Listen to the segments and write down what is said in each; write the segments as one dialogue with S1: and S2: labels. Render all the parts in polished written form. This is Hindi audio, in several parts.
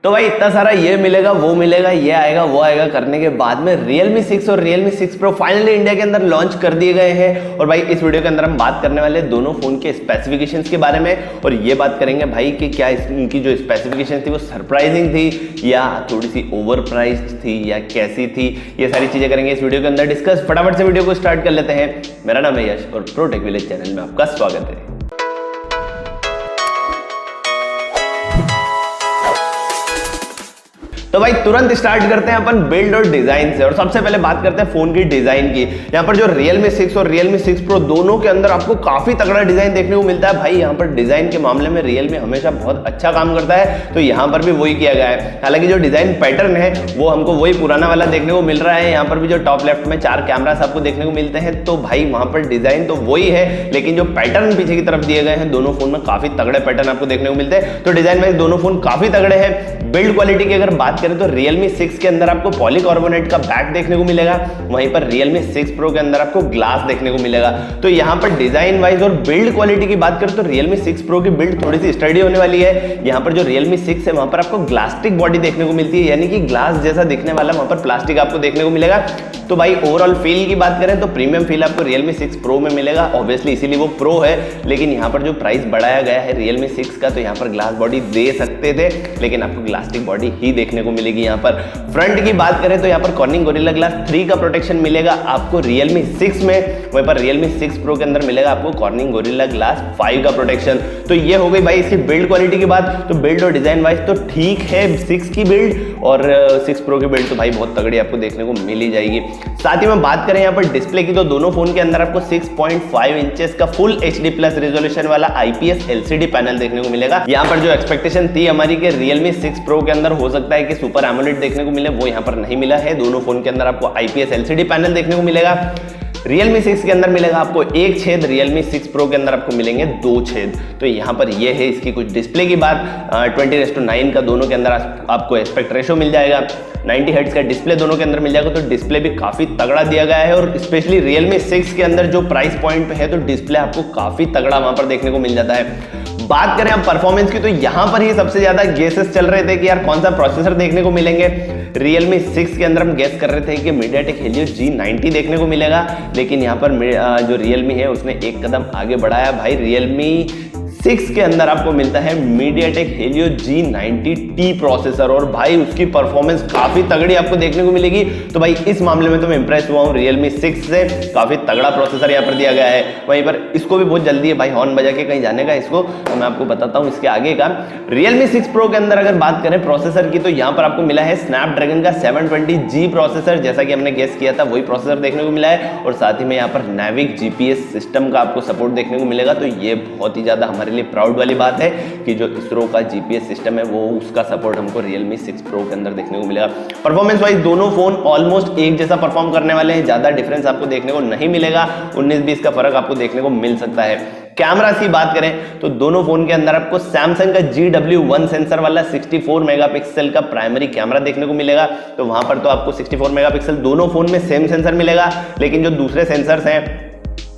S1: तो भाई इतना सारा ये मिलेगा वो मिलेगा ये आएगा वो आएगा करने के बाद में Realme 6 और Realme 6 Pro फाइनली इंडिया के अंदर लॉन्च कर दिए गए हैं। और भाई इस वीडियो के अंदर हम बात करने वाले हैं दोनों फोन के स्पेसिफिकेशंस के बारे में, और ये बात करेंगे भाई कि क्या इनकी जो स्पेसिफिकेशन थी वो सरप्राइजिंग थी या थोड़ी सी ओवर प्राइस्ड थी या कैसी थी, ये सारी चीजें करेंगे इस वीडियो के अंदर डिस्कस। फटाफट से वीडियो को स्टार्ट कर लेते हैं। मेरा नाम है यश और प्रो टेक विलेज चैनल में आपका स्वागत है। तो भाई तुरंत स्टार्ट करते हैं अपन बिल्ड और डिजाइन से, और सबसे पहले बात करते हैं फोन की डिजाइन की। यहाँ पर जो Realme 6 और Realme 6 Pro दोनों के अंदर आपको काफी तगड़ा डिजाइन देखने को मिलता है। भाई यहाँ पर डिजाइन के मामले में Realme हमेशा बहुत अच्छा काम करता है, तो यहाँ पर भी वही किया गया है। हालांकि जो डिजाइन पैटर्न है वो हमको वही पुराना वाला देखने को मिल रहा है। यहाँ पर भी जो टॉप लेफ्ट में 4 कैमरास आपको देखने को मिलते हैं, तो भाई वहां पर डिजाइन तो वही है, लेकिन जो पैटर्न पीछे की तरफ दिए गए हैं दोनों फोन में काफी तगड़े पैटर्न आपको देखने को मिलते हैं। तो डिजाइन वाइज दोनों फोन काफी तगड़े हैं। बिल्ड क्वालिटी की अगर बात करें तो Realme 6 के अंदर आपको पॉलीकार्बोनेट का बैक देखने को मिलेगा, वहीं पर Realme 6 Pro के अंदर आपको ग्लास देखने को मिलेगा। तो यहाँ पर डिजाइन वाइज और बिल्ड क्वालिटी की बात करें तो Realme 6 Pro की बिल्ड थोड़ी सी स्टडी होने वाली है। यहाँ पर जो Realme 6 है वहां पर आपको ग्लास्टिक बॉडी देखने को मिलती है, यानी कि ग्लास जैसा दिखने वाला वहां पर प्लास्टिक आपको देखने को मिलेगा। तो भाई ओवरऑल फील की बात करें तो प्रीमियम फील आपको Realme 6 Pro में मिलेगा, ऑब्वियसली इसीलिए वो प्रो है। लेकिन यहाँ पर जो प्राइस बढ़ाया गया है Realme 6 का, तो यहाँ पर ग्लास बॉडी दे सकते थे, लेकिन आपको ग्लास्टिक बॉडी ही देखने को मिलेगी। यहाँ पर फ्रंट की बात करें तो यहाँ पर कॉर्निंग गोरिल्ला ग्लास 3 का प्रोटेक्शन मिलेगा आपको Realme 6 में, वहीं पर Realme 6 Pro के अंदर मिलेगा आपको कॉर्निंग गोरिल्ला ग्लास 5 का प्रोटेक्शन। तो ये हो गई भाई इसकी बिल्ड क्वालिटी की बात। तो बिल्ड और डिजाइन वाइज तो ठीक है 6 की बिल्ड, और 6 Pro की बिल्ड तो भाई बहुत तगड़ी आपको देखने को मिल ही जाएगी। साथ ही में बात करें यहाँ पर डिस्प्ले की, तो दोनों फोन के अंदर आपको 6.5 इंचेस का फुल HD प्लस रेजोल्यूशन वाला IPS LCD पैनल देखने को मिलेगा। यहाँ पर जो एक्सपेक्टेशन थी हमारी कि Realme 6 Pro के अंदर हो सकता है कि सुपर एमोलेड देखने को मिले, वो यहाँ पर नहीं मिला है। दोनों फोन के अंदर आपको IPS LCD पैनल देखने को मिलेगा। Realme 6 के अंदर मिलेगा आपको एक छेद, Realme 6 Pro के अंदर आपको मिलेंगे 2 छेद। तो यहाँ पर ये है इसकी कुछ डिस्प्ले की बात। 20:9 का दोनों के अंदर आपको एस्पेक्ट रेशो मिल जाएगा। 90 हर्ट्ज का डिस्प्ले दोनों के अंदर मिल जाएगा, तो डिस्प्ले भी काफी तगड़ा दिया गया है। और स्पेशली Realme 6 के अंदर जो प्राइस पॉइंट पे है, तो डिस्प्ले आपको काफी तगड़ा वहां पर देखने को मिल जाता है। बात करें अब परफॉर्मेंस की, तो यहां पर ही सबसे ज्यादा गेसेस चल रहे थे कि यार कौन सा प्रोसेसर देखने को मिलेंगे। Realme 6 के अंदर हम गेस कर रहे थे कि MediaTek Helio G90 देखने को मिलेगा, लेकिन यहाँ पर जो Realme है उसने एक कदम आगे बढ़ाया। भाई Realme 6 के अंदर आपको मिलता है MediaTek Helio G90T प्रोसेसर, और भाई उसकी परफॉर्मेंस काफी तगड़ी आपको देखने को मिलेगी। तो भाई इस मामले में तो मैं इंप्रेस हुआ हूँ Realme 6 से, काफी तगड़ा प्रोसेसर यहाँ पर दिया गया है। वहीं पर इसको भी बहुत जल्दी है भाई हॉर्न बजा के कहीं जाने का, इसको तो मैं आपको बताता हूँ इसके आगे का। Realme 6 Pro के अंदर अगर बात करें प्रोसेसर की, तो यहाँ पर आपको मिला है स्नैपड्रैगन का 720G प्रोसेसर, जैसा कि हमने गेस किया था वही प्रोसेसर देखने को मिला है। और साथ ही में यहाँ पर Navic GPS सिस्टम का आपको सपोर्ट देखने को मिलेगा। तो ये बहुत ही ज्यादा हमारे लिए प्राउड वाली बात है कि जो इसरो का GPS सिस्टम है वो उसका सपोर्ट हमको Realme 6 Pro के अंदर देखने को मिलेगा। परफॉर्मेंस वाइज दोनों फोन ऑलमोस्ट एक जैसा परफॉर्म करने वाले हैं, ज्यादा डिफरेंस आपको देखने को नहीं मिलेगा, 19-20 का फर्क आपको देखने को मिल सकता है। कैमरा की बात करें तो दोनों फोन के अंदर आपको सैमसंग का GW1 सेंसर वाला 64 मेगापिक्सल का प्राइमरी कैमरा देखने को मिलेगा। तो वहां पर तो आपको 64 मेगापिक्सल दोनों फोन में सेम सेंसर मिलेगा, लेकिन जो दूसरे सेंसर्स हैं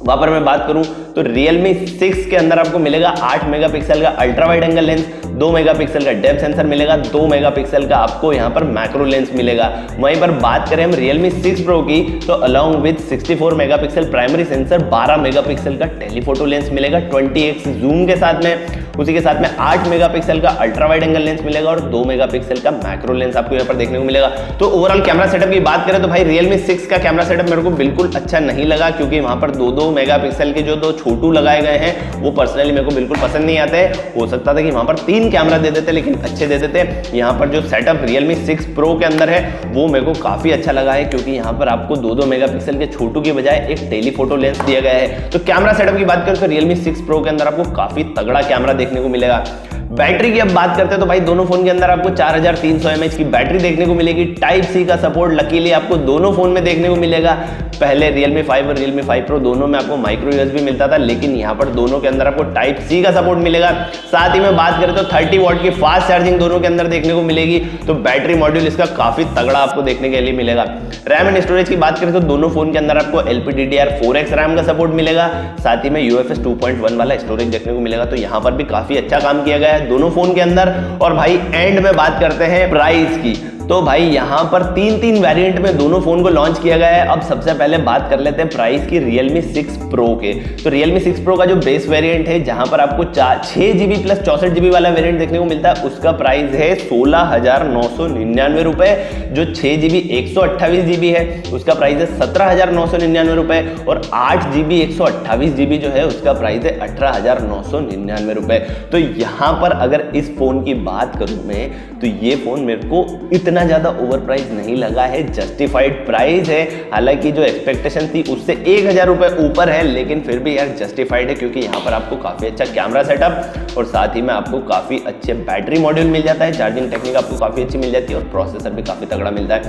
S1: वहां पर मैं बात करूं तो Realme 6 के अंदर आपको मिलेगा 8 मेगापिक्सल का ultra wide angle lens, 2 megapixel का डेप्थ सेंसर मिलेगा, 2 मेगापिक्सल का आपको यहां पर मैक्रो लेंस मिलेगा। वहीं पर बात करें हम Realme 6 Pro की, तो along with 64 megapixel primary sensor 12 megapixel का टेलीफोटो लेंस मिलेगा 20x जूम के साथ में। उसी के साथ में 8 मेगापिक्सल का अल्ट्रा वाइड एंगल लेंस मिलेगा और 2 मेगापिक्सल का मैक्रो लेंस आपको यहाँ पर देखने को मिलेगा। तो ओवरऑल कैमरा सेटअप की बात करें तो भाई Realme 6 का कैमरा सेटअप मेरे को बिल्कुल अच्छा नहीं लगा, क्योंकि वहां पर 2-2 मेगापिक्सल के जो 2 छोटू लगाए गए हैं वो पर्सनली मेरे को बिल्कुल पसंद नहीं आते। हो सकता था कि वहां पर 3 कैमरा दे देते, लेकिन अच्छे दे देते। यहाँ पर जो सेटअप Realme 6 Pro के अंदर है वो मेरे को काफी अच्छा लगा है, क्योंकि यहाँ पर आपको 2-2 मेगापिक्सल के छोटू की बजाय एक टेलीफोटो लेंस दिया गया है। तो कैमरा सेटअप की बात करें तो Realme 6 Pro के अंदर आपको काफी तगड़ा कैमरा देखने को मिलेगा। बैटरी की अब बात करते हैं तो भाई दोनों फोन के अंदर आपको 4300 mAh की बैटरी देखने को मिलेगी। टाइप सी का सपोर्ट लकीली आपको दोनों फोन में देखने को मिलेगा। पहले Realme 5 और Realme 5 Pro दोनों में आपको माइक्रो USB मिलता था, लेकिन यहाँ पर दोनों के अंदर आपको टाइप सी का सपोर्ट मिलेगा। साथ ही में बात करें तो 30 वॉट की फास्ट चार्जिंग दोनों के अंदर देखने को मिलेगी। तो बैटरी मॉड्यूल इसका काफी तगड़ा आपको देखने के लिए मिलेगा। रैम एंड स्टोरेज की बात करें तो दोनों फोन के अंदर आपको LPDDR4X रैम का सपोर्ट मिलेगा। साथ ही में UFS 2.1 वाला स्टोरेज देखने को मिलेगा। तो यहाँ पर भी काफी अच्छा काम किया गया है है दोनों फोन के अंदर। और भाई एंड में बात करते हैं प्राइस की, तो भाई यहाँ पर तीन वेरिएंट में दोनों फोन को लॉन्च किया गया है। अब सबसे पहले बात कर लेते हैं प्राइस की Realme 6 Pro के। तो Realme 6 Pro का जो बेस वेरिएंट है, जहां पर आपको 6GB प्लस 64GB वाला वेरिएंट देखने को मिलता है, उसका प्राइस है 16,999 रुपए। जो 6GB 128GB है उसका प्राइस है 17,999 रुपए। और 8GB 128GB जो है उसका प्राइस है 18,999 रुपए। तो यहाँ पर अगर इस फोन की बात करूं मैं, तो ये फोन मेरे को इतना ज्यादा ओवर प्राइस नहीं लगा है, जस्टिफाइड प्राइस है। हालांकि जो एक्सपेक्टेशन थी उससे 1,000 रुपए ऊपर है, लेकिन फिर भी यार जस्टिफाइड है, क्योंकि यहाँ पर आपको काफी अच्छा कैमरा सेटअप और साथ ही में आपको काफी अच्छे बैटरी मॉड्यूल मिल जाता है, चार्जिंग टेक्निक आपको काफी अच्छी मिल जाती है और प्रोसेसर भी काफी तगड़ा मिलता है।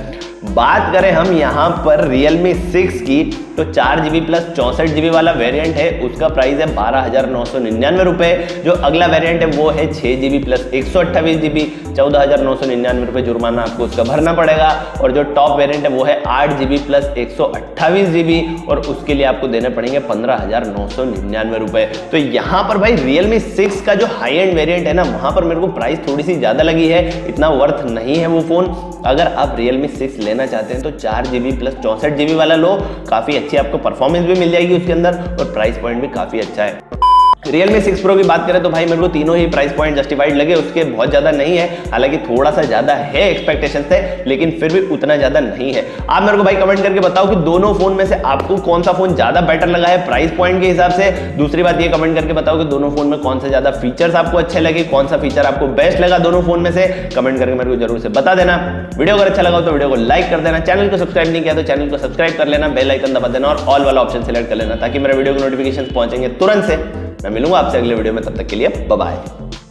S1: बात करें हम यहाँ पर Realme 6 की, तो 4GB प्लस 64GB वाला वेरिएंट है, उसका प्राइस है 12,999 रुपए। जो अगला वेरिएंट है वो है 6GB प्लस 128GB, 14,999 रुपए जुर्माना आपको उसका भरना पड़ेगा। और जो टॉप वेरिएंट है वो है 8GB प्लस 128GB, और उसके लिए आपको देने पड़ेंगे 15,999 रुपए। तो यहाँ पर भाई Realme 6 का जो हाई एंड वेरिएंट है ना, वहां पर मेरे को प्राइस थोड़ी सी ज्यादा लगी है, इतना वर्थ नहीं है वो फोन। अगर आप Realme 6 लेना चाहते हैं तो 4GB प्लस 64GB वाला लो, काफी अच्छी आपको परफॉर्मेंस भी मिल जाएगी उसके अंदर और प्राइस पॉइंट भी काफी अच्छा है। Realme 6 Pro की बात करें तो भाई मेरे को तीनों ही प्राइस पॉइंट जस्टिफाइड लगे, उसके बहुत ज्यादा नहीं है, हालांकि थोड़ा सा ज्यादा है एक्सपेक्टेशन से, लेकिन फिर भी उतना ज्यादा नहीं है। आप मेरे को भाई कमेंट करके बताओ कि दोनों फोन में से आपको कौन सा फोन ज्यादा बेटर लगा है प्राइस पॉइंट के हिसाब से। दूसरी बात ये कमेंट करके बताओ कि दोनों फोन में कौन से ज्यादा फीचर्स आपको अच्छे लगे, कौन सा फीचर आपको बेस्ट लगा दोनों फोन में से, कमेंट करके मेरे को जरूर से बता देना। वीडियो अगर अच्छा लगा तो वीडियो को लाइक कर देना, चैनल को सब्सक्राइब नहीं किया तो चैनल को सब्सक्राइब कर लेना, बेल आइकन दबा देना और ऑल वाला ऑप्शन सेलेक्ट कर लेना, ताकि मेरे वीडियो के नोटिफिकेशन पहुंचेंगे तुरंत से। मैं मिलूंगा आपसे अगले वीडियो में, तब तक के लिए बाय बाय।